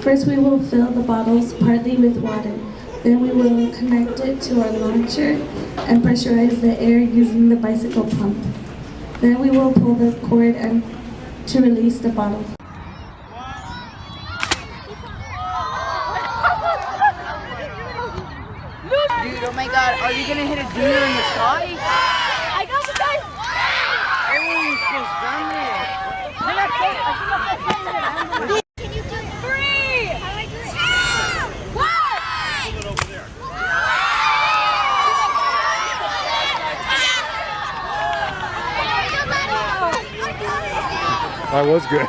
First, we will fill the bottles partly with water. Then we will connect it to our launcher and pressurize the air using the bicycle pump. Then we will pull the cord and to release the bottle. Dude, oh my god, are you gonna hit a deer in the sky? I got the guy! Everyone's supposed done it. Can you do 3, 2, 1! That was good.